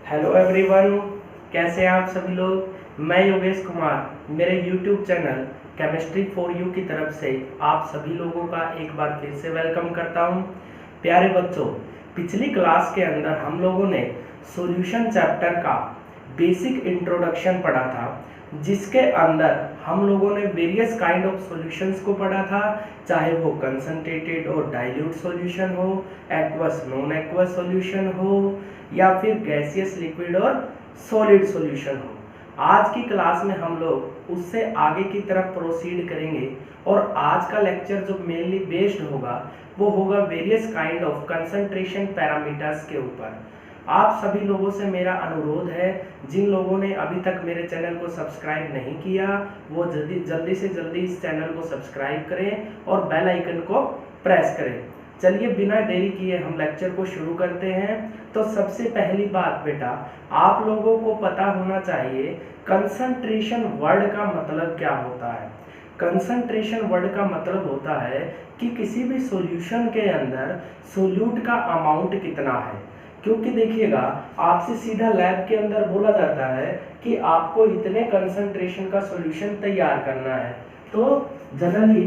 Hello everyone, कैसे हैं आप सभी लोग। मैं योगेश कुमार मेरे YouTube channel chemistry for you की तरफ से आप सभी लोगों का एक बार फिर से वेलकम करता हूं। प्यारे बच्चों, पिछली क्लास के अंदर हम लोगों ने सॉल्यूशन चैप्टर का बेसिक इंट्रोडक्शन पढ़ा था, जिसके अंदर हम लोगों ने वेरियस काइंड ऑफ सॉल्यूशंस को पढ़ा था, चाहे वो कंसंट्रेटेड और डाइल्यूट सॉल्यूशन हो, एक्वस नॉन एक्वस सॉल्यूशन हो, या फिर गैसियस लिक्विड और सॉलिड सॉल्यूशन हो। आज की क्लास में हम लोग उससे आगे की तरफ प्रोसीड करेंगे और आज का लेक्चर जो मेनली बेस्ड होगा वो होगा various kind of concentration parameters के ऊपर। आप सभी लोगों से मेरा अनुरोध है, जिन लोगों ने अभी तक मेरे चैनल को सब्सक्राइब नहीं किया वो जल्दी से जल्दी इस चैनल को सब्सक्राइब करें और बेल आइकन को प्रेस करें। चलिए बिना देरी किए हम लेक्चर को शुरू करते हैं। तो सबसे पहली बात बेटा, आप लोगों को पता होना चाहिए कंसंट्रेशन वर्ड का मतलब क्या होता है। कंसंट्रेशन वर्ड का मतलब होता है कि किसी भी सॉल्यूशन के अंदर सोल्यूट का अमाउंट कितना है। क्योंकि देखिएगा, आपसे सीधा लैब के अंदर बोला जाता है कि आपको इतने कंसंट्रेशन का सॉल्यूशन तैयार करना है, तो जनरली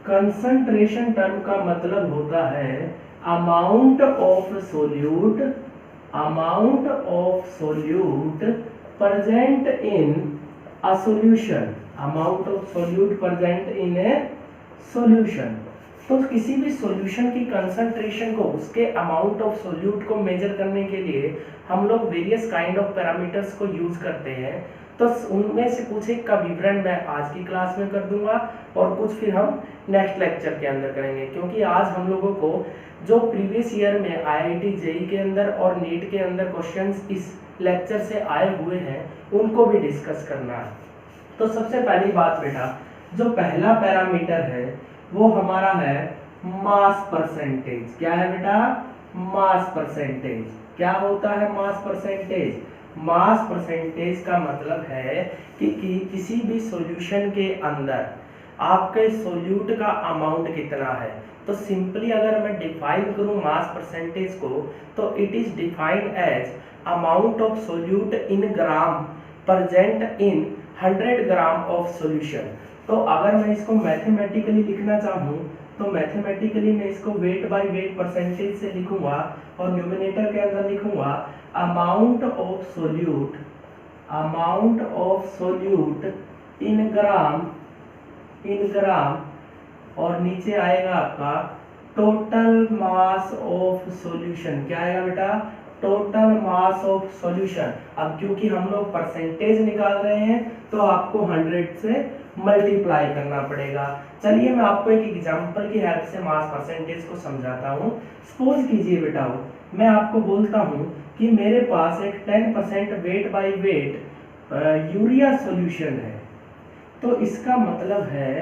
कंसंट्रेशन टर्म का मतलब होता है amount of solute present in a solution, amount of solute present in A solution. तो किसी भी सॉल्यूशन की कंसंट्रेशन को, उसके अमाउंट ऑफ सोल्यूट को मेजर करने के लिए हम लोग वेरियस काइंड ऑफ पैरामीटर्स को यूज करते हैं। तो उनमें से कुछ एक का विवरण मैं आज की क्लास में कर दूंगा और कुछ फिर हम नेक्स्ट लेक्चर के अंदर करेंगे, क्योंकि आज हम लोगों को जो प्रीवियस ईयर में आईआईटी जेईई के अंदर और नीट के अंदर क्वेश्चंस इस लेक्चर से आए हुए हैं उनको भी डिस्कस करना है। तो सबसे पहली बात बेटा, जो पहला पैरामीटर है वो हमारा है मास परसेंटेज। क्या है बेटा? Mass percentage. क्या होता है मास परसेंटेज? मास परसेंटेज का मतलब है कि किसी भी सॉल्यूशन के अंदर आपके सोल्यूट का अमाउंट कितना है। तो सिंपली अगर मैं डिफाइन करूं मास परसेंटेज को, तो it is defined as amount of solute in gram present in 100 gram of solution. तो अगर मैं इसको मैथमेटिकली लिखना चाहूँ तो मैथमेटिकली मैं इसको वेट बाय वेट परसेंटेज से लिखूंगा और न्यूमरेटर के अंदर लिखूंगा अमाउंट ऑफ सोल्यूट इन ग्राम और नीचे आएगा आपका टोटल मास ऑफ सॉल्यूशन। क्या आएगा बेटा? Total mass of solution. अब क्योंकि हम लोग परसेंटेज निकाल रहे हैं तो आपको 100 से मल्टीप्लाई करना पड़ेगा। चलिए मैं आपको एक एग्जांपल की हेल्प से मास परसेंटेज को समझाता हूँ। सपोज कीजिए बेटा, मैं आपको बोलता हूँ कि मेरे पास एक 10% weight by weight urea solution है। तो इसका मतलब है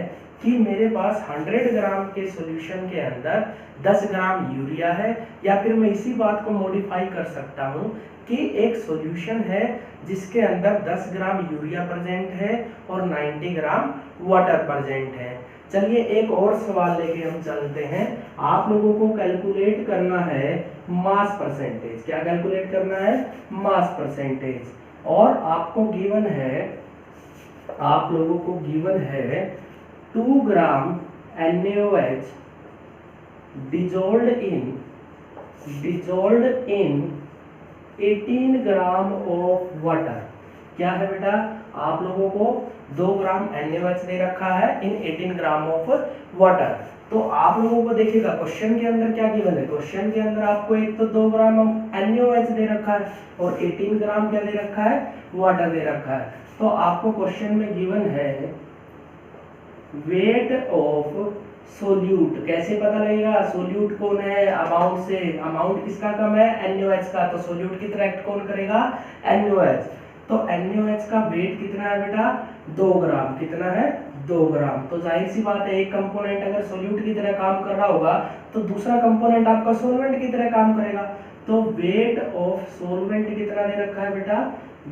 कि मेरे पास 100 ग्राम के सॉल्यूशन के अंदर 10 ग्राम यूरिया है, या फिर मैं इसी बात को मॉडिफाई कर सकता हूँ कि एक सॉल्यूशन है जिसके अंदर 10 ग्राम यूरिया प्रेजेंट है और 90 ग्राम वाटर प्रेजेंट है। चलिए एक और सवाल लेके हम चलते हैं। आप लोगों को कैलकुलेट करना है मास परसेंटेज। क्या कैलकुलेट करना है? Mass percentage. और आपको गिवन है, आप लोगों को गिवन है 2 ग्राम NaOH dissolved in 18 gram of water. क्या है बेटा? आप लोगों को 2 ग्राम NaOH दे रखा है इन 18 ग्राम ऑफ वाटर। तो आप लोगों को देखिएगा क्वेश्चन के अंदर क्या गिवन है। क्वेश्चन के अंदर आपको एक तो 2 ग्राम NaOH दे रखा है और 18 ग्राम क्या दे रखा है? वाटर दे रखा है। तो आपको क्वेश्चन में गिवन है वेट ऑफ सोल्यूट। कैसे पता लगेगा? सोल्यूट कौन है? अमाउंट से। अमाउंट किसका कम है? NaOH का। तो सोल्यूट की तरह एक्ट कौन करेगा? NaOH। तो NaOH का वेट कितना है बेटा? 2 ग्राम। कितना है? 2 ग्राम। तो जाहिर सी बात है, एक कंपोनेंट अगर सोल्यूट की तरह काम कर रहा होगा तो दूसरा कंपोनेंट आपका सोलवेंट की तरह काम करेगा। तो वेट ऑफ सोलवेंट कितना दे रखा है बेटा?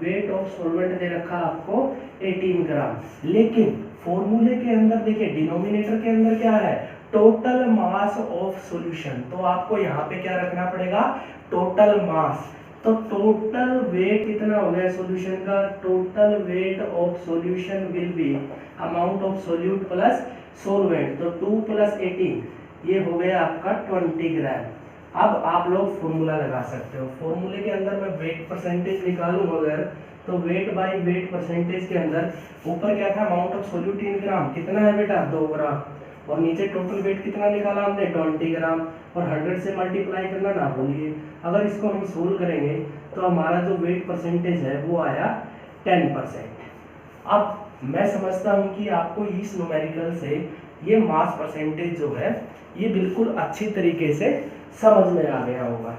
वेट ऑफ सोलवेंट दे रखा है आपको 18 ग्राम। लेकिन फॉर्मूले के अंदर देखिए, डिनोमिनेटर के अंदर क्या है? Total mass of solution. तो आपको यहाँ पे क्या रखना पड़ेगा? Total mass. तो टोटल वेट कितना हो गया सॉल्यूशन का, total weight of solution will be amount of solute plus solvent, तो 2 + 18 ये हो गया आपका 20 ग्राम। अब आप लोग फॉर्मूला लगा सकते हो, फॉर्मूले के अंदर मैं वेट परसेंटेज निकालूं अगर, तो वेट बाय वेट परसेंटेज के अंदर ऊपर क्या था अमाउंट ऑफ सोल्यूट 3 ग्राम, कितना है बेटा 2 ग्राम, और नीचे टोटल वेट कितना निकाला हमने 20 ग्राम, और 100 से मल्टीप्लाई करना ना भूलिए। अगर इसको हम सोल्व करेंगे तो हमारा जो वेट परसेंटेज है वो आया 10%। अब मैं समझता हूँ कि आपको इस न्यूमेरिकल से ये मास परसेंटेज जो है ये बिल्कुल अच्छी तरीके से समझ में आ गया होगा।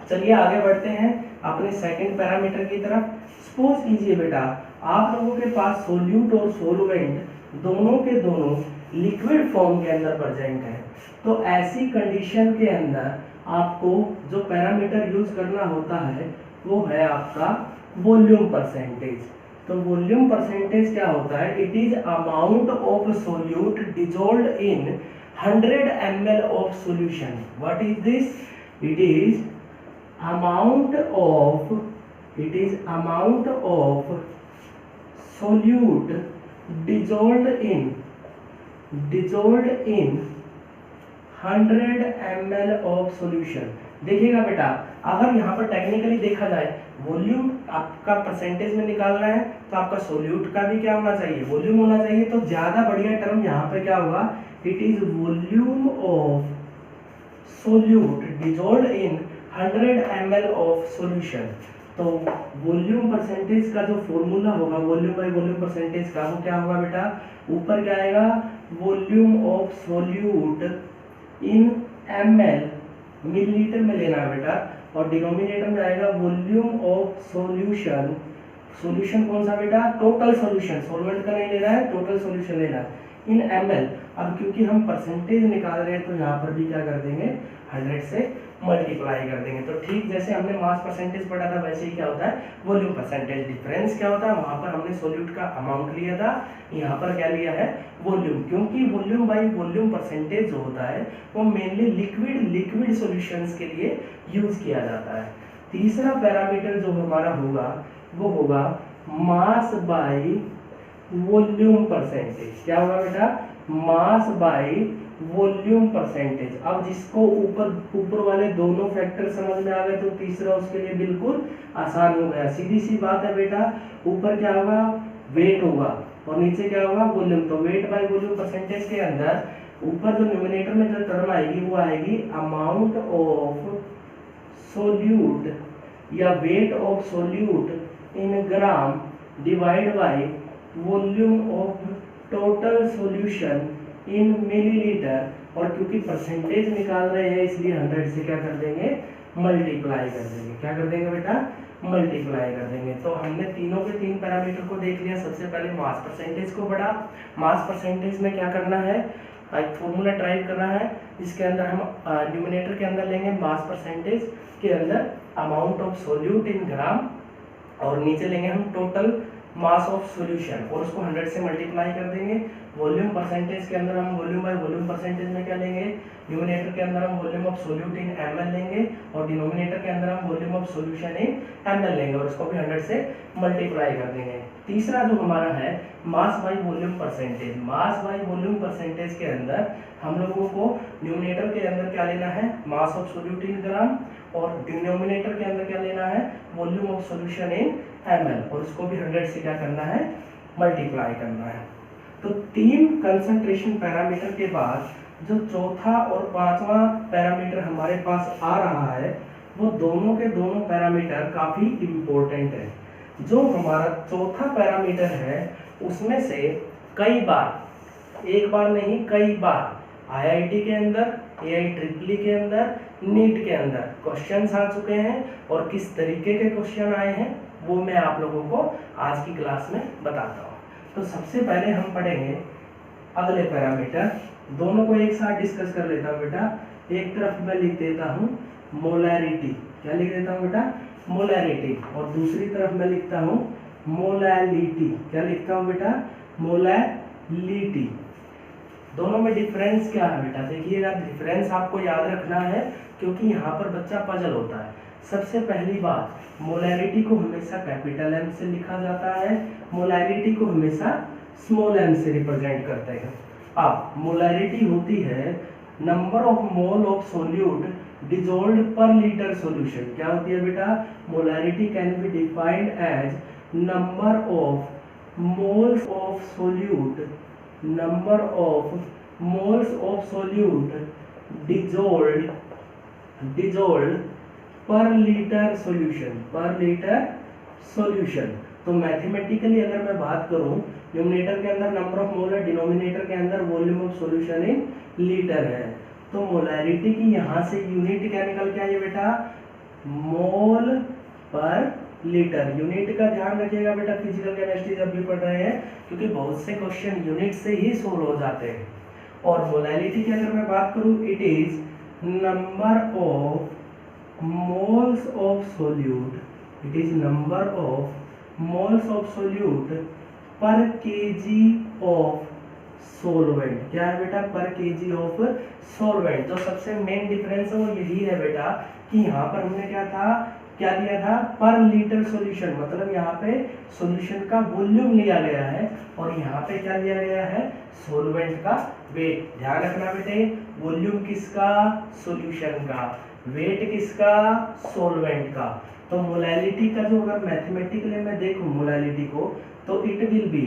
चलिए आगे बढ़ते हैं अपने सेकंड पैरामीटर की तरफ। सपोज कीजिए बेटा आप लोगों के पास सोल्यूट और सोलवेंट दोनों के दोनों लिक्विड फॉर्म के अंदर प्रेजेंट है, तो ऐसी कंडीशन के अंदर आपको जो पैरामीटर यूज करना होता है वो है आपका वॉल्यूम परसेंटेज। तो वॉल्यूम परसेंटेज क्या होता है, it is amount of solute dissolved in 100 ml of solution. What is this, it is amount of solute dissolved in 100 ml of solution। देखिएगा बेटा अगर यहाँ पर टेक्निकली देखा जाए वॉल्यूम आपका परसेंटेज में निकालना है तो आपका सोल्यूट का भी क्या होना चाहिए, वॉल्यूम होना चाहिए। तो ज्यादा बढ़िया टर्म यहाँ पे क्या होगा, it is volume of solute dissolved in 100 ml of solution. तो वॉल्यूम परसेंटेज का जो फॉर्मूला होगा वॉल्यूम बाय वॉल्यूम परसेंटेज का वो क्या होगा बेटा, ऊपर क्या आएगा volume of solute in ml, millilitre में लेना है बेटा, और डिनोमिनेटर में आएगा वॉल्यूम ऑफ सॉल्यूशन। सॉल्यूशन कौन सा बेटा, टोटल सॉल्यूशन, सॉल्वेंट का नहीं लेना है, टोटल सॉल्यूशन लेना है इन ml। अब क्योंकि हम परसेंटेज निकाल रहे हैं तो यहाँ पर भी क्या कर देंगे 100 से मल्टीप्लाई कर देंगे। तो ठीक जैसे हमने मास परसेंटेज पढ़ा था वैसे ही क्या होता है वॉल्यूम परसेंटेज। डिफरेंस क्या होता है, वहाँ पर हमने सोल्यूट का अमाउंट लिया था, यहाँ पर क्या लिया है वॉल्यूम, क्योंकि वॉल्यूम बाई वॉल्यूम परसेंटेज जो होता है वो मेनली लिक्विड सॉल्यूशंस के लिए यूज किया जाता है। तीसरा पैरामीटर जो हमारा होगा वो होगा मास बाई वॉल्यूम परसेंटेज। क्या होगा बेटा, मास बाई वॉल्यूम परसेंटेज। अब जिसको ऊपर वाले दोनों फैक्टर समझ में आ गए तो तीसरा उसके लिए बिल्कुल आसान हो गया। सीधी सी बात है बेटा, ऊपर क्या होगा वेट होगा और नीचे क्या होगा वॉल्यूम। तो वेट बाय वॉल्यूम परसेंटेज के अंदर ऊपर जो न्यूमरेटर में जो टर्म आएगी वो आएगी अमाउंट ऑफ सोल्यूट या weight of solute in gram divide by volume of total solution in millilitre. और क्योंकि परसेंटेज निकाल रहे हैं इसलिए 100 से क्या कर देंगे मल्टीप्लाई कर देंगे। क्या कर देंगे बेटा, मल्टीप्लाई कर देंगे। तो हमने तीनों के तीन पैरामीटर को देख लिया। सबसे पहले मास परसेंटेज को पढ़ा। मास परसेंटेज में क्या करना है, एक फॉर्मूला ड्राइव करना है जिसके अंदर हम न्यूमरेटर के अंदर लेंगे मास परसेंटेज के अंदर अमाउंट ऑफ सोल्यूट इन ग्राम, और नीचे लेंगे हम टोटल मास ऑफ सॉल्यूशन और उसको 100 से मल्टीप्लाई कर देंगे। वॉल्यूम परसेंटेज के अंदर हम वॉल्यूम बाय वॉल्यूम परसेंटेज में क्या लेंगे, न्यूमरेटर के अंदर हम volume of solute in ml लेंगे और डिनोमिनेटर के अंदर हम volume of solution in ml लेंगे और उसको भी 100 से मल्टीप्लाई कर देंगे। तीसरा जो हमारा है mass by volume percentage. Mass by volume percentage के अंदर हम लोगों को न्यूमरेटर के अंदर क्या लेना है मास ऑफ सोल्यूट इन ग्राम, और डिनोमिनेटर के अंदर क्या लेना है volume of solution in ml, और उसको भी 100 से क्या करना है मल्टीप्लाई करना है। तो तीन कंसंट्रेशन पैरामीटर के बाद जो चौथा और पांचवा पैरामीटर हमारे पास आ रहा है वो दोनों के दोनों पैरामीटर काफी इम्पोर्टेंट है। जो हमारा चौथा पैरामीटर है उसमें से कई बार, एक बार नहीं कई बार IIT के अंदर, AIEEE के अंदर, नीट के अंदर क्वेश्चंस आ चुके हैं, और किस तरीके के क्वेश्चन आए हैं वो मैं आप लोगों को आज की क्लास में बताता हूँ। तो सबसे पहले हम पढ़ेंगे अगले पैरामीटर, दोनों को एक साथ डिस्कस कर लेता हूँ बेटा। एक तरफ मैं लिख देता हूँ मोलैरिटी, क्या लिख देता हूँ बेटा मोलैरिटी, और दूसरी तरफ मैं लिखता हूँ मोलैलिटी। क्या लिखता हूँ बेटा मोलैलिटी। दोनों में डिफरेंस क्या है बेटा, देखिएगा डिफरेंस आपको याद रखना है क्योंकि यहाँ पर बच्चा पजल होता है। सबसे पहली बात, मोलैरिटी को हमेशा कैपिटल एम से लिखा जाता है, मोलैरिटी को हमेशा स्मॉल एम से रिप्रेजेंट करते हैं। अब मोलैरिटी होती है number of mole of solute dissolved per litre solution. क्या होती है बेटा? Molarity can be defined as number of moles of solute, number of moles of solute dissolved per litre solution, per litre solution. तो mathematically अगर मैं बात करूं, numerator के अंदर नंबर ऑफ मोल है, डिनोमिनेटर के अंदर volume of solution in litre है। तो मोलैरिटी की यहाँ से यूनिट क्या निकल के आई बेटा? मोल पर लीटर। यूनिट का ध्यान रखिएगा बेटा, फिजिकल केमिस्ट्री जब भी पढ़ रहे हैं, क्योंकि बहुत से क्वेश्चन यूनिट से ही सोल्व हो जाते हैं। और मोलैरिटी की अगर मैं बात करूं, it is number of moles of solute, it is number of moles of solute per kg of solvent। क्या है बेटा? पर kg of solvent। जो सबसे मेन डिफरेंस है वो यही है बेटा कि यहाँ पर हमने क्या दिया था? पर लीटर सॉल्यूशन, मतलब यहाँ पे सॉल्यूशन का वॉल्यूम लिया गया है, और यहाँ पे क्या लिया गया है? सॉल्वेंट का वेट। ध्यान रखना बेटे, वॉल्यूम किसका? सॉल्यूशन का। वेट किसका? सॉल्वेंट का। तो मोलैरिटी का जो अगर मैथमेटिकली मैं देखूं मोलैरिटी को, तो इट विल बी,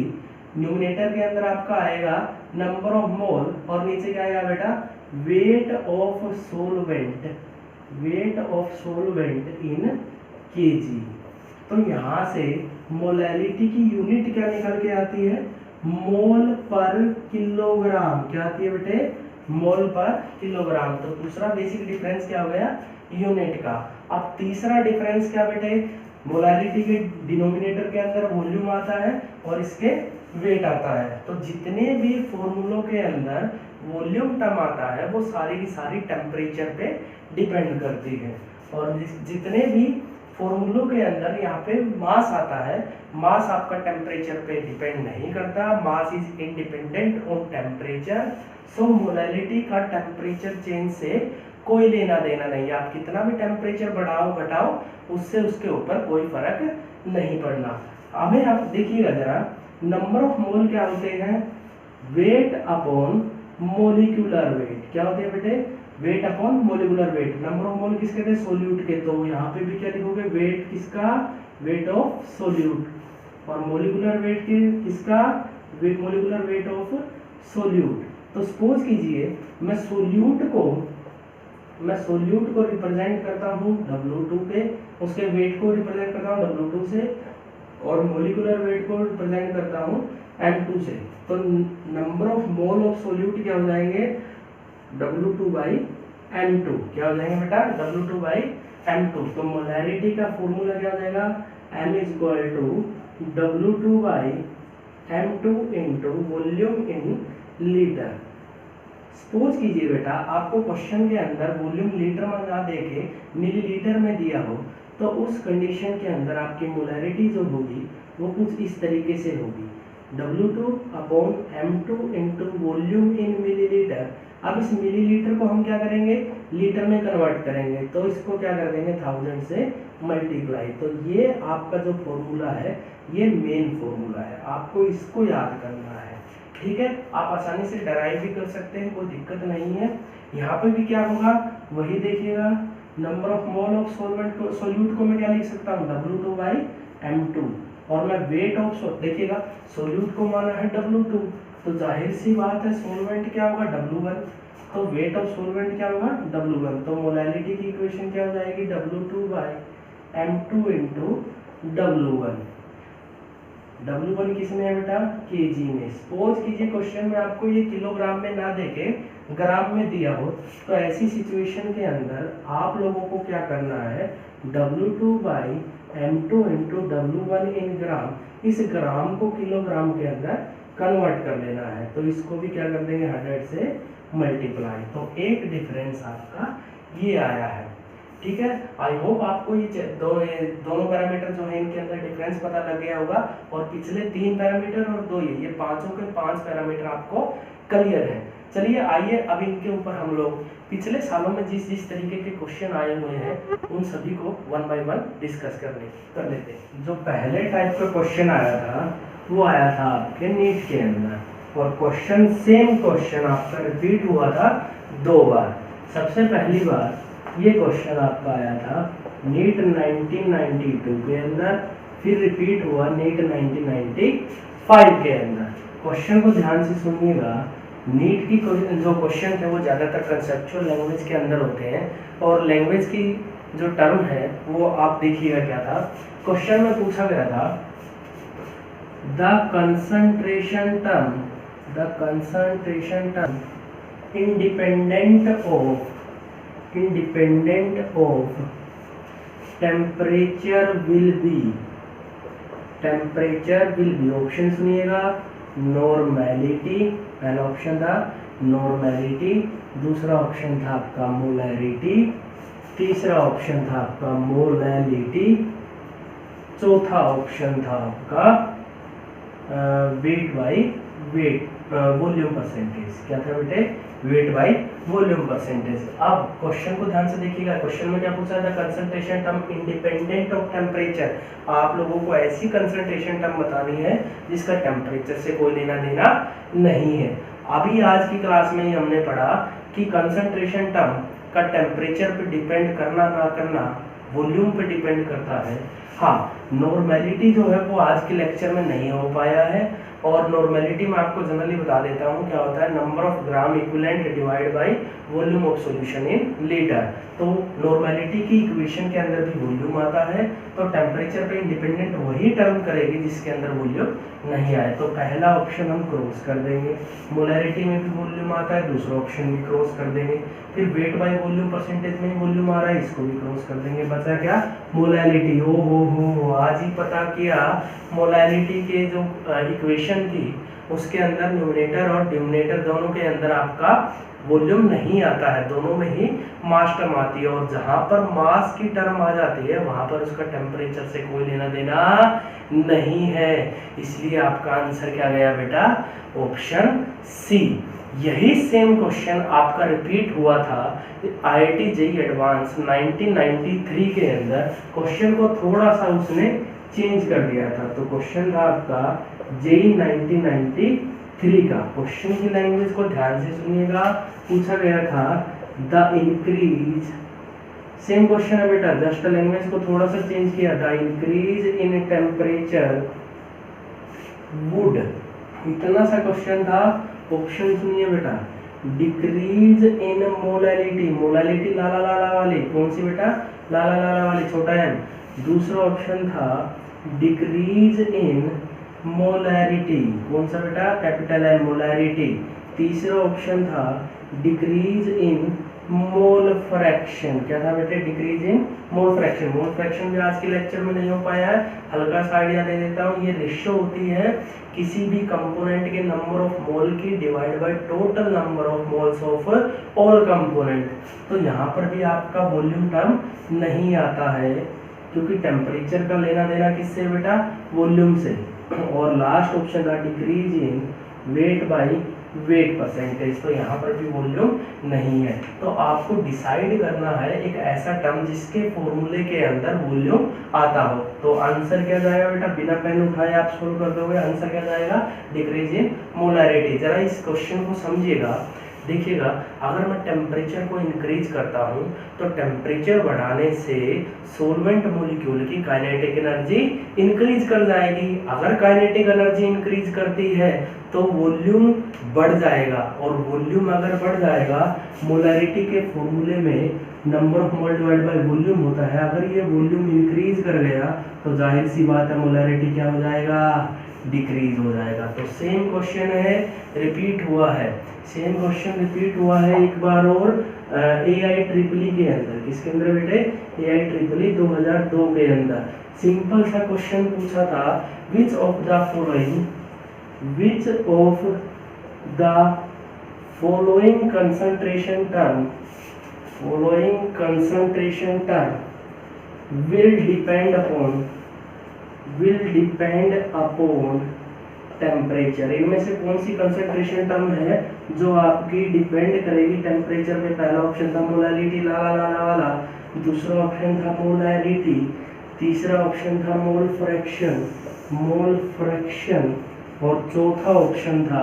न्यूमरेटर के अंदर आपका आएगा नंबर ऑफ मोल, और नीचे क्या आएगा बेटा? Weight of solvent, weight of solvent in KG. तो यहाँ से मोलैरिटी की यूनिट क्या निकल के आती है? मोल पर किलोग्राम। क्या आती है बेटे? मोल पर किलोग्राम। तो दूसरा बेसिक डिफरेंस क्या हो गया? यूनिट का। अब तीसरा डिफरेंस क्या बेटे? मोलैरिटी के डिनोमिनेटर के अंदर वॉल्यूम आता है और इसके वेट आता है। तो जितने भी फॉर्मूलों के अंदर वॉल्यूम टर्म आता है वो सारी की सारी टेम्परेचर पे डिपेंड करती है, और जितने भी फॉर्मूलों के अंदर यहाँ पे मास आता है, मास आपका टेम्परेचर पे डिपेंड नहीं करता। Mass is independent on temperature. So molarity का टेम्परेचर चेंज से कोई लेना देना नहीं। आप कितना भी टेम्परेचर बढ़ाओ घटाओ, उससे उसके ऊपर कोई फर्क नहीं पड़ना। हमें आप देखिएगा जरा, नंबर ऑफ मोल क्या होते हैं? Weight upon molecular weight. क्या होते हैं बेटे? Weight upon molecular weight. Number of मोल किसके थे? सोल्यूट के। तो यहाँ पे भी क्या लिखोगे? वेट किसका? Weight of solute. और मोलिकुलर वेट किसका? Molecular weight of solute. तो सपोज कीजिए मैं सोल्यूट को रिप्रेजेंट करता हूँ W2 पे, उसके वेट को रिप्रेजेंट करता हूँ W2 से, और मोलिकुलर वेट को रिप्रेजेंट करता हूँ M2 से। तो number of mole of solute क्या हो जाएंगे? W2 by M2। क्या हो जाएंगे बेटा? W2 by M2। तो मोलैरिटी का फॉर्मूला क्या हो जाएगा? M is equal to W2 by M2 into volume in litre. Suppose कीजिए बेटा आपको क्वेश्चन के अंदर वॉल्यूम लीटर में ना देके मिलीलीटर में दिया हो, तो उस कंडीशन के अंदर आपकी मोलैरिटी जो होगी वो कुछ इस तरीके से होगी, W2 upon M2 into volume इन मिलीलीटर। अब इस मिलीलीटर को हम क्या करेंगे? लीटर में कन्वर्ट करेंगे, तो इसको क्या कर देंगे? 1000 से मल्टीप्लाई। तो ये आपका जो फॉर्मूला है ये मेन फॉर्मूला है, आपको इसको याद करना है। ठीक है, आप आसानी से डराइव भी कर सकते हैं, कोई दिक्कत नहीं है। यहाँ पे भी क्या होगा वही देखिएगा, number of mole of solute को मैं क्या लिख सकता हूँ? W2 by M2। और मैं वेट ऑफ देखिएगा सोल्यूट को माना है W2, तो जाहिर सी बात है सोलवेंट क्या होगा? W1। तो वेट ऑफ सोलवेंट क्या होगा? W1। तो मोलैरिटी की इक्वेशन क्या हो जाएगी? W2 by M2 into W1। W1 किसमें है बेटा? केजी में। सपोज कीजिए क्वेश्चन में आपको ये किलोग्राम में ना देके ग्राम में दिया हो, तो ऐसी सिचुएशन के अंदर आप लोगों को क्या करना है? W2 by M2 into W1 इन ग्राम, इस ग्राम को किलोग्राम के अंदर कन्वर्ट कर लेना है। तो इसको भी क्या कर देंगे? 100 से मल्टीप्लाई। तो एक डिफरेंस आपका ये आया है। ठीक है, आई होप आपको ये दोनों पैरामीटर जो है इनके अंदर डिफरेंस पता लग गया होगा, और पिछले 3 पैरामीटर और 2 ये पांचों के 5 पैरामीटर आपको क्लियर है। चलिए आइए अब इनके ऊपर हम लोग पिछले सालों में जिस जिस तरीके के क्वेश्चन आए हुए हैं उन सभी को वन बाय वन डिस्कस कर लेते हैं। जो पहले टाइप का क्वेश्चन आया था वो आया था आपके नीट के अंदर, और सेम क्वेश्चन आपका रिपीट हुआ था 2 बार। सबसे पहली बार ये क्वेश्चन आपका आया था नीट 1992 के अंदर, फिर रिपीट हुआ नीट 1995 के अंदर। क्वेश्चन को ध्यान से सुनिएगा। नीट की जो क्वेश्चन थे वो ज़्यादातर कंसेप्चुअल लैंग्वेज के अंदर होते हैं, और लैंग्वेज की जो टर्म है वो आप देखिएगा क्या था। क्वेश्चन में पूछा गया था the concentration term independent of temperature will be, option सुनिएगा, नॉर्मेलिटी, पहला ऑप्शन था नॉर्मेलिटी, दूसरा ऑप्शन था आपका मोलैरिटी, तीसरा ऑप्शन था आपका मोलैलिटी, चौथा ऑप्शन था आपका वेट बाई वॉल्यूम परसेंटेज। क्या था बेटे? Weight by volume percentage. अब क्वेश्चन को ध्यान से देखिएगा। क्वेश्चन में क्या पूछा था? Concentration term independent of temperature. आप लोगों को ऐसी कंसंट्रेशन टर्म बतानी है जिसका टेम्परेचर से कोई लेना देना नहीं है। अभी आज की क्लास में ही हमने पढ़ा कि कंसंट्रेशन टर्म का टेम्परेचर पे डिपेंड करना ना करना वॉल्यूम पे डिपेंड करता है। हाँ, नॉर्मेलिटी जो है वो आज के लेक्चर में नहीं हो पाया है, और नॉर्मेलिटी में आपको जनरली बता देता हूँ क्या होता है, number of gram equivalent divide by volume of solution in litre. तो नॉर्मेलिटी की इक्वेशन के अंदर भी वॉल्यूम आता है, तो टेम्परेचर पे इंडिपेंडेंट वही टर्म करेगी जिसके अंदर वॉल्यूम नहीं आए। तो पहला ऑप्शन हम क्रॉस कर देंगे। मोलैरिटी में भी वॉल्यूम आता है, दूसरा ऑप्शन भी क्रॉस कर देंगे। फिर वेट बाय वॉल्यूम परसेंटेज में वॉल्यूम आ रहा है, इसको भी क्रॉस कर देंगे। बचा क्या? मोलैलिटी। हो आज ही पता किया। मोलैलिटी के जो इक्वेशन थी उसके अंदर न्यूमरेटर और डिनोमिनेटर दोनों के अंदर आपका वॉल्यूम नहीं आता है, दोनों में ही मास टर्म आती है, और जहां पर मास की टर्म आ जाती है वहां पर उसका टेम्परेचर से कोई लेना देना नहीं है। इसलिए आपका आंसर क्या गया बेटा? Option C. यही सेम क्वेश्चन आपका रिपीट हुआ था IIT JEE एडवांस 1993 के अंदर। क्वेश्चन को थोड़ा सा उसने चेंज कर दिया था। तो क्वेश्चन था आपका JEE 1993 का। क्वेश्चन की लैंग्वेज को ध्यान से सुनिएगा। पूछा गया था द इंक्रीज, सेम क्वेश्चन है बेटा, जस्ट लैंग्वेज को थोड़ा सा चेंज किया। The increase in temperature would, इतना सा क्वेश्चन था। ऑप्शन सुनिए बेटा, डिक्रीज इन मोलैलिटी, मोलैलिटी लाला लाला वाली, कौन सी बेटा? लाला लाला वाली, छोटा m। दूसरा ऑप्शन था डिक्रीज इन मोलैरिटी, कौन सा बेटा? Capital M, molarity. तीसरा ऑप्शन था डिक्रीज इन मोल फ्रैक्शन। क्या था बेटे? Decrease in mole fraction. Mole fraction भी आज के लेक्चर में नहीं हो पाया है, हल्का सा आइडिया दे देता हूँ। ये रेशियो होती है किसी भी कंपोनेंट के नंबर ऑफ मोल की divide by total number of moles of all component. तो यहाँ पर भी आपका वॉल्यूम टर्म नहीं आता है, क्योंकि टेम्परेचर का लेना देना किससे बेटा? वॉल्यूम से। और लास्ट ऑप्शन था decrease in weight by weight percentage, तो यहाँ पर भी वॉल्यूम नहीं है। तो आपको डिसाइड करना है एक ऐसा टर्म जिसके फॉर्मूले के अंदर वॉल्यूम आता हो। तो आंसर क्या जाएगा बेटा? बिना पेन उठाए आप सोल्व कर दोगे। आंसर क्या जाएगा? Decrease in molarity. जरा इस क्वेश्चन को समझिएगा, देखिएगा। अगर मैं टेम्परेचर को इंक्रीज करता हूं तो टेम्परेचर बढ़ाने से सोलवेंट मॉलिक्यूल की काइनेटिक एनर्जी इंक्रीज कर जाएगी। अगर काइनेटिक एनर्जी इंक्रीज करती है तो वॉल्यूम बढ़ जाएगा, और वॉल्यूम अगर बढ़ जाएगा, मोलैरिटी के फॉर्मूले में number of mole divide by volume होता है। अगर ये वॉल्यूम इंक्रीज कर गया तो जाहिर सी बात है मोलैरिटी क्या हो जाएगा? डिक्रीज हो जाएगा। तो सेम क्वेश्चन है, रिपीट हुआ है। सेम क्वेश्चन रिपीट हुआ है एक बार और AIEEE के अंदर। किसके अंदर बेटे? AIEEE 2002 के अंदर। सिंपल सा क्वेश्चन पूछा था, which of the following concentration term will depend upon temperature. इनमें से कौन सी कंसंट्रेशन टर्म है जो आपकी डिपेंड करेगी टेम्परेचर पे? पहला ऑप्शन था मोलालिटी ला ला ला ला वाला, दूसरा ऑप्शन था मोलारिटी, तीसरा ऑप्शन था मोल फ्रैक्शन, और चौथा ऑप्शन था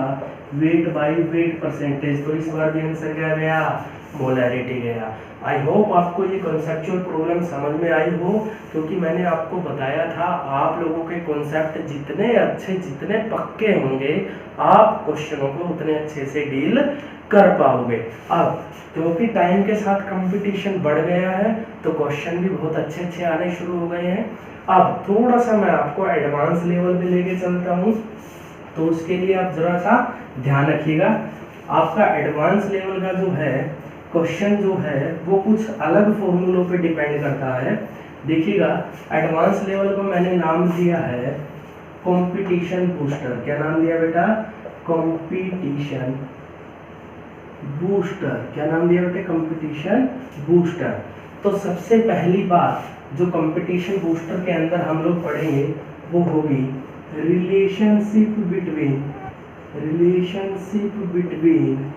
वेट बाय वेट परसेंटेज। तो इस बार भी आंसर क्या गया? मोलैरिटी गया। आई होप आपको ये कॉन्सेप्चुअल प्रॉब्लम समझ में आई हो, क्योंकि मैंने आपको बताया था आप लोगों के कॉन्सेप्ट जितने अच्छे जितने पक्के होंगे आप क्वेश्चनों को उतने अच्छे से डील कर पाओगे। अब क्योंकि टाइम के साथ कंपटीशन बढ़ गया है तो क्वेश्चन भी बहुत अच्छे अच्छे आने शुरू हो गए हैं। अब थोड़ा सा मैं आपको एडवांस लेवल पे लेके चलता हूँ, तो उसके लिए आप जरा सा ध्यान रखिएगा। आपका एडवांस लेवल का जो है क्वेश्चन जो है वो कुछ अलग फॉर्मूलों पे डिपेंड करता है। देखिएगा, एडवांस लेवल को मैंने नाम दिया है कंपटीशन बूस्टर। क्या नाम दिया बेटा? Competition booster. क्या नाम दिया बेटे? Competition booster. तो सबसे पहली बात जो कंपटीशन बूस्टर के अंदर हम लोग पढ़ेंगे वो होगी relationship between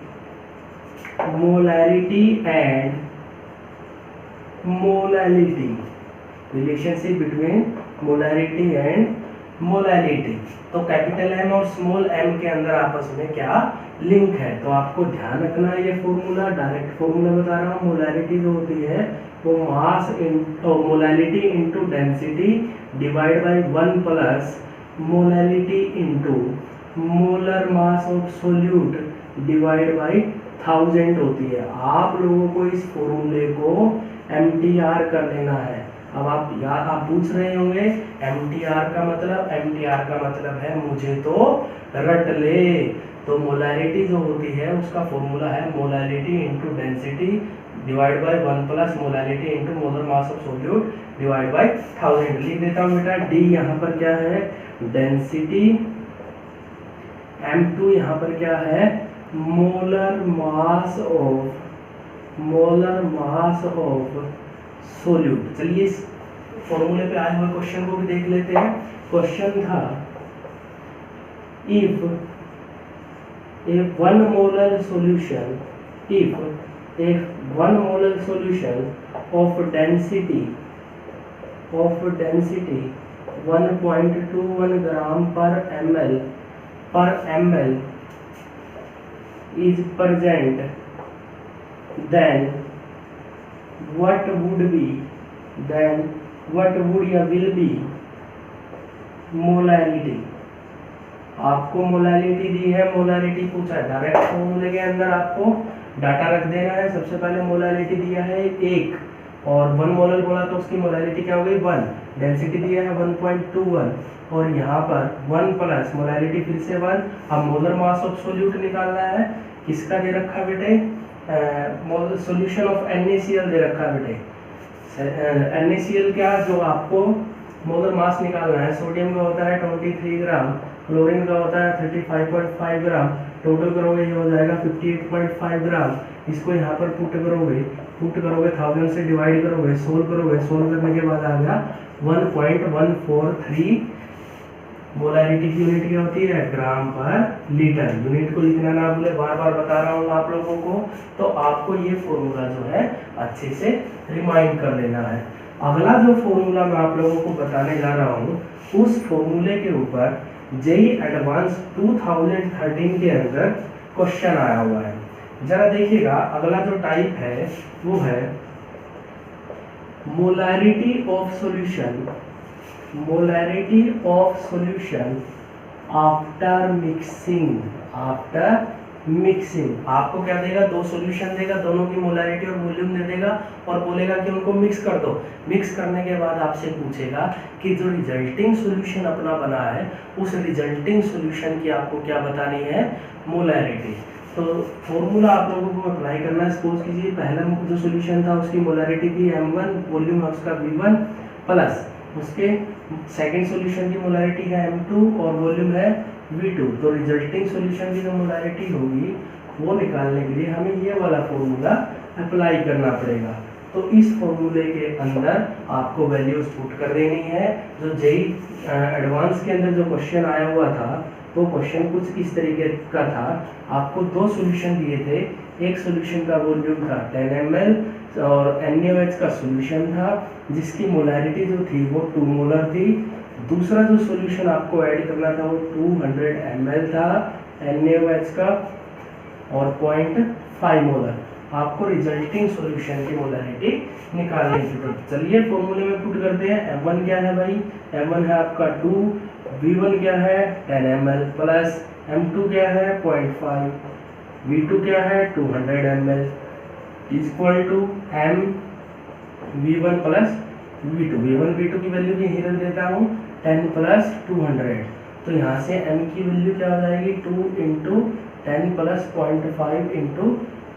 molarity and molality. Relationship between molarity and molality. तो कैपिटल एम और स्मॉल एम के अंदर आपस में क्या लिंक है? तो आपको ध्यान रखना है ये फॉर्मूला, डायरेक्ट फॉर्मूला बता रहा हूँ। मोलैरिटी जो होती है वो mass molality into density divide by 1 plus molality into molar mass of solute divide by 1000 होती है। आप लोगों को इस फॉर्मूले को MTR कर लेना है। अब आप पूछ रहे होंगे MTR का मतलब है मुझे तो रट ले। तो मोलैरिटी जो होती है उसका फॉर्मूला है molarity into density divide by 1 plus molarity into molar mass of solute divide by 1000। लिख देता हूँ बेटा। D यहाँ पर क्या है? डेंसिटी। M2 यहाँ पर क्या है? Molar mass of solute. चलिए इस फॉर्मूले पे आए हुए क्वेश्चन को भी देख लेते हैं। क्वेश्चन था if a 1 molar solution of density 1.21 gram per ml is present, then what would या will be मोलैरिटी। आपको मोलैरिटी दी है, मोलैरिटी पूछा है। डायरेक्ट फॉर्मूले के अंदर आपको डाटा रख देना है। सबसे पहले मोलैरिटी दिया है 1 और 1 मोलर बोला तो उसकी मोलैरिटी क्या हो गई? 1। डेंसिटी दिया है 1.21 और यहाँ पर 1 प्लस मोलैरिटी फिर से 1। अब मोलर मास ऑफ सोल्यूट निकालना है। किसका दे रखा बेटे? सॉल्यूशन ऑफ NaCl दे रखा बेटे। NaCl क्या? जो आपको मोलर मास निकालना है। सोडियम का होता है 23 ग्राम, क्लोरीन का होता है 35.5 ग्राम। टोटल करोगे ये हो जाएगा 58.5 ग्राम। इसको यहाँ पर पुट करोगे 1000 से डिवाइड करोगे, सोल्व करने के बाद आ गया 1.143। मोलैरिटी की यूनिट क्या होती है? ग्राम पर लीटर। यूनिट को लिखना ना भूले, बार बार बता रहा हूँ आप लोगों को। तो आपको ये फॉर्मूला जो है अच्छे से रिमाइंड कर लेना है। अगला जो फॉर्मूला मैं आप लोगों को बताने जा रहा हूँ उस फॉर्मूले के ऊपर जेई एडवांस 2013 के अंदर क्वेश्चन आया हुआ है। जरा देखिएगा, अगला जो टाइप है वो है molarity of solution after mixing. आपको क्या देगा? 2 सॉल्यूशन देगा, दोनों की मोलैरिटी और वॉल्यूम दे देगा और बोलेगा कि उनको मिक्स कर दो। मिक्स करने के बाद आपसे पूछेगा कि जो रिजल्टिंग सॉल्यूशन अपना बना है उस रिजल्टिंग सॉल्यूशन की आपको क्या बतानी है? मोलैरिटी। तो फॉर्मूला आप लोगों को अप्लाई करना है। सपोज कीजिए पहला जो सॉल्यूशन था उसकी मोलैरिटी थी M1, वॉल्यूम है उसका V1 प्लस उसके सेकंड सॉल्यूशन की मोलैरिटी है M2 और वॉल्यूम है V2। तो रिजल्टिंग सॉल्यूशन की जो मोलैरिटी होगी वो निकालने के लिए हमें ये वाला फॉर्मूला अप्लाई करना पड़ेगा। तो इस फॉर्मूले के अंदर आपको वैल्यूज पुट कर देनी है। जो जेई एडवांस के अंदर जो क्वेश्चन आया हुआ था वो क्वेश्चन कुछ इस तरीके का था। आपको दो सॉल्यूशन दिए थे, एक सॉल्यूशन का वॉल्यूम था 10 ml और NaOH का सॉल्यूशन था जिसकी मोलैरिटी जो थी वो 2 मोलर थी। दूसरा जो सॉल्यूशन आपको ऐड करना था वो 200 ml था NaOH का और 0.5 मोलर। आपको रिजल्टिंग सॉल्यूशन की मोलैरिटी निकालनी थी। तो चलिए फॉर्मूले में पुट करते हैं। M1 क्या है भाई, M1 है आपका 2, V1 क्या है 10 ml प्लस M2 क्या है 0.5, V2 क्या है 200 ml equal to M V1 plus V2। V1 V2 की वैल्यू भी यहीं रख देता हूँ 10 प्लस 200। तो यहाँ से M की वैल्यू क्या हो जाएगी 2 into 10 plus 0.5 into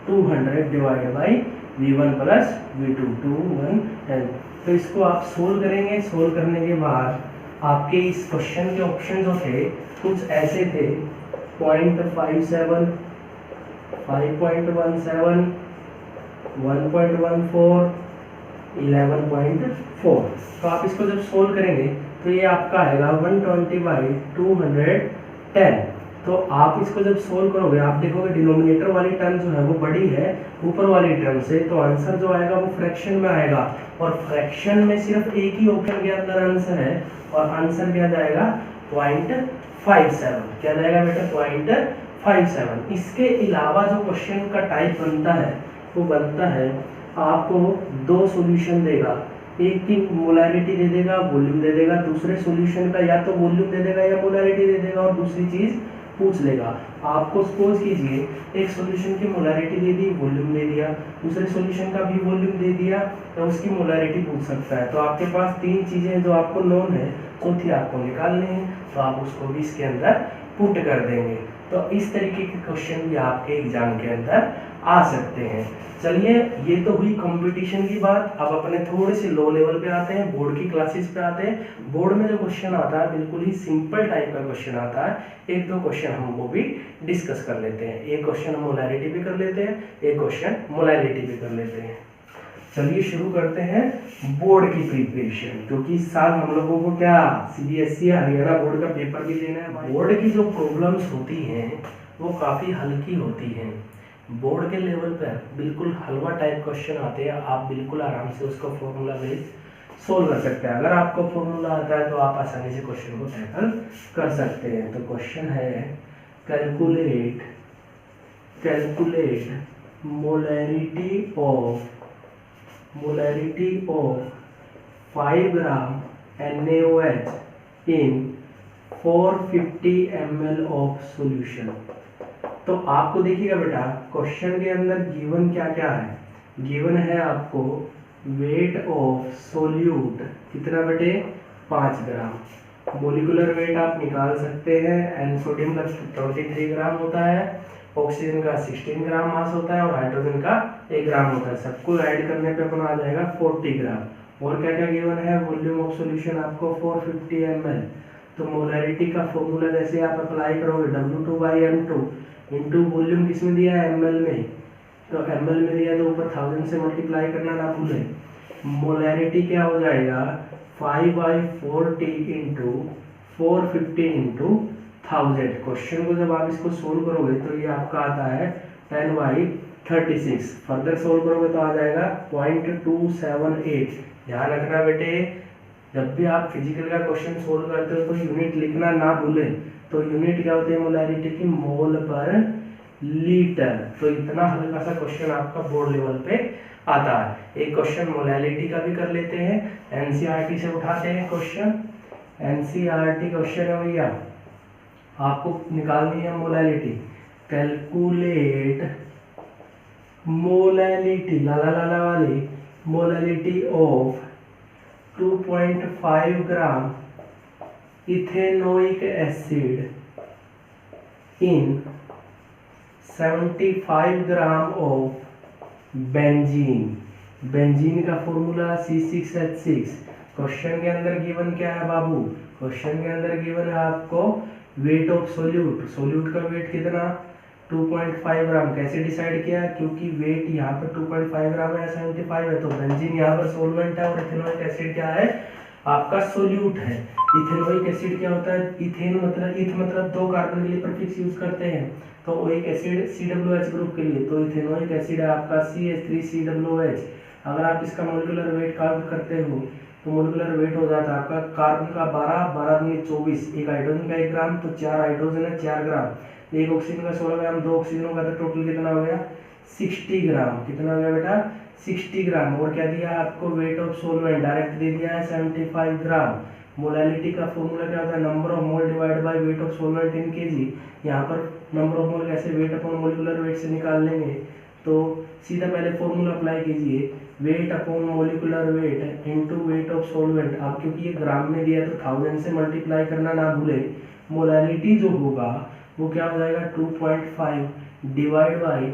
200 divide by V1 plus V2 2 1 10। तो इसको आप सोल्व करेंगे। सोल्व करने के बाद आपके इस क्वेश्चन के ऑप्शन जो थे कुछ ऐसे थे 0.57 5.17 1.14 11.4। तो आप इसको जब सोल्व करेंगे तो ये आपका आएगा 120/210। तो आप इसको जब सोल्व करोगे आप देखोगे डिनोमिनेटर वाली टर्म जो है वो बड़ी है ऊपर वाली टर्म से, तो आंसर जो आएगा वो फ्रैक्शन में आएगा और फ्रैक्शन में सिर्फ एक ही ऑप्शन के अंदर आंसर है और आंसर क्या जाएगा 0.57। क्या जाएगा बेटा 0.57। इसके अलावा जो क्वेश्चन का टाइप बनता है वो बनता है आपको दो सॉल्यूशन देगा, एक की मोलैरिटी दे देगा वॉल्यूम दे देगा, दूसरे सॉल्यूशन का या तो वॉल्यूम दे देगा या मोलैरिटी दे देगा और दूसरी चीज पूछ लेगा। आपको सपोज कीजिए एक सॉल्यूशन की मोलैरिटी दे दी वॉल्यूम दे दिया, दूसरे सॉल्यूशन का भी वॉल्यूम दे दिया तो उसकी मोलैरिटी पूछ सकता है। तो आपके पास तीन चीजें जो आपको नोन है, चौथी आपको निकालनी है तो आप उसको भी इसके अंदर पुट कर देंगे। तो इस तरीके के क्वेश्चन भी आपके एग्जाम के अंदर आ सकते हैं। चलिए ये तो हुई कंपटीशन की बात। अब अपने थोड़े से लो लेवल पे आते हैं, बोर्ड की क्लासेस पे आते हैं। बोर्ड में जो क्वेश्चन आता है बिल्कुल ही सिंपल टाइप का क्वेश्चन आता है। एक दो क्वेश्चन हम वो भी डिस्कस कर लेते हैं। एक क्वेश्चन हम मोलैरिटी पे कर लेते हैं, एक क्वेश्चन मोलैरिटी पे कर लेते हैं। चलिए शुरू करते हैं बोर्ड की प्रिपरेशन, क्योंकि इस साल हम लोगों को क्या CBSE हरियाणा बोर्ड का पेपर भी देना है। बोर्ड की जो प्रॉब्लम्स होती हैं वो काफ़ी हल्की होती हैं। बोर्ड के लेवल पर बिल्कुल हलवा टाइप क्वेश्चन आते हैं, आप बिल्कुल आराम से उसको फॉर्मूला बेस सोल्व कर सकते हैं। अगर आपको फॉर्मूला आता है तो आप आसानी से क्वेश्चन को टैकल कर सकते हैं। तो क्वेश्चन है calculate molarity of 5 gram NaOH in 450 ml of solution। तो आपको देखिएगा बेटा क्वेश्चन के अंदर गिवन क्या क्या है। गिवन है आपको वेट ऑफ सोल्यूट कितना बेटे 5 ग्राम। मोलिकुलर वेट आप निकाल सकते हैं। एन सोडियम का 23 ग्राम होता है, ऑक्सीजन का 16 ग्राम मास होता है और हाइड्रोजन का 1 ग्राम होता है। सबको ऐड करने पे अपना आ जाएगा 40 ग्राम। और क्या क्या गिवन है, वॉल्यूम ऑफ सॉल्यूशन आपको 450 ml। तो मोलैरिटी का फॉर्मूला जैसे आप अप्लाई करोगे W2/M2 इंटू वॉल्यूम किस में दिया है ml में, तो ml में दिया तो ऊपर 1000 से मल्टीप्लाई करना ना भूलें। मोलैरिटी क्या हो जाएगा 5/40 इंटू 450 इंटू 1000। क्वेश्चन को जब आप इसको सोल्व करोगे तो ये आपका आता है 10/36। फर्दर सोल्व करोगे तो आ जाएगा 0.278। ध्यान रखना बेटे जब भी आप फिजिकल का क्वेश्चन सोल्व करते हो तो यूनिट लिखना ना भूलें। तो यूनिट क्या होती है मोलैरिटी की, मोल पर लीटर। तो इतना हल्का सा क्वेश्चन आपका बोर्ड लेवल पे आता है। एक क्वेश्चन मोलैरिटी का भी कर लेते हैं, एनसीईआरटी से उठाते हैं क्वेश्चन। एनसीईआरटी क्वेश्चन है भैया, आपको निकालनी है मोलैरिटी। कैलकुलेट मोलैरिटी लाला वाली molarity of 2.5 gram ethanoic acid in 75 gram of benzene. Benzene का फॉर्मूला C6H6। क्वेश्चन के अंदर गिवन क्या है बाबू, क्वेश्चन के अंदर गिवन है आपको वेट ऑफ सोल्यूट। सोल्यूट का वेट कितना 2.5 ग्राम। कैसे डिसाइड किया, क्योंकि वेट यहाँ पर 2.5 ग्राम है, 75 है, तो बेंजीन यहाँ पर सोलवेंट है और इथेनोइक एसिड क्या है आपका सोल्यूट है। इथेनोइक एसिड क्या होता है? इथेन मतलब इथ मतलब 2 कार्बन के लिए प्रीफिक्स यूज करते हैं, तो ओइक एसिड COOH ग्रुप के लिए, तो इथेनोइक एसिड है आपका CH3COOH। अगर आप इसका मोलिकुलर वेट काउंट करते हो तो मोलिकुलर वेट हो जाता है आपका कार्बन का 12, 12 दूनी 24, एक हाइड्रोजन का 1 ग्राम, तो 4 हाइड्रोजन है 4 ग्राम, एक ऑक्सीजन का 16 ग्राम, 2 ऑक्सीजनों का, तो टोटल कितना हो गया? 60 ग्राम। कितना हो गया बेटा? 60 ग्राम। और क्या दिया आपको? वेट ऑफ सोलवेंट डायरेक्ट दे दिया है 75 ग्राम। मोलैलिटी का फॉर्मूला क्या होता है? Number of mole divide by weight of solvent in KG. यहाँ पर नंबर ऑफ मोल कैसे? वेट अपॉन मोलिकुलर वेट से निकाल लेंगे, तो सीधा पहले फॉर्मूला अप्लाई कीजिए, weight upon molecular weight into weight of solvent. अब क्योंकि ये ग्राम में दिया है तो 1000 से मल्टीप्लाई करना ना भूले। मोलैलिटी जो होगा वो क्या हो जाएगा? 2.5 डिवाइड बाई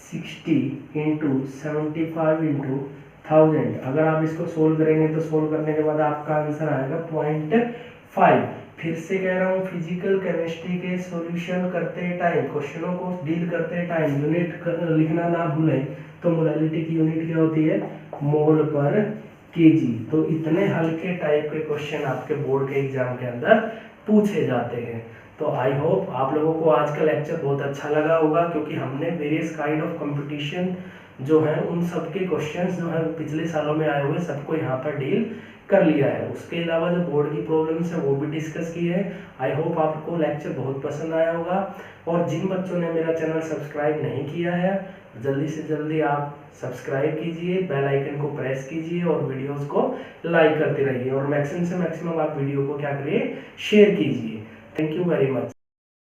60 इंटू 75 इंटू 1000। अगर आप इसको सोल्व करेंगे तो सोल्व करने के बाद आपका आंसर आएगा 0.5। फिर से कह रहा हूँ, फिजिकल केमिस्ट्री के सॉल्यूशन करते टाइम, क्वेश्चनों को डील करते टाइम यूनिट लिखना ना भूलें। तो मोलैलिटी की यूनिट क्या होती है? मोल पर केजी। तो इतने हल्के टाइप के क्वेश्चन आपके बोर्ड के एग्जाम के अंदर पूछे जाते हैं। तो आई होप आप लोगों को आज का लेक्चर बहुत अच्छा लगा होगा, क्योंकि हमने वेरियस काइंड ऑफ कंपटीशन जो है उन सब के क्वेश्चंस जो है पिछले सालों में आए हुए सबको यहाँ पर डील कर लिया है। उसके अलावा जो बोर्ड की प्रॉब्लम्स है वो भी डिस्कस की है। आई होप आपको लेक्चर बहुत पसंद आया होगा। और जिन बच्चों ने मेरा चैनल सब्सक्राइब नहीं किया है, जल्दी से जल्दी आप सब्सक्राइब कीजिए, बेल आइकन को प्रेस कीजिए और वीडियोस को लाइक करते रहिए, और मैक्सिमम से मैक्सिमम आप वीडियो को क्या करिए? शेयर कीजिए। Thank you very much.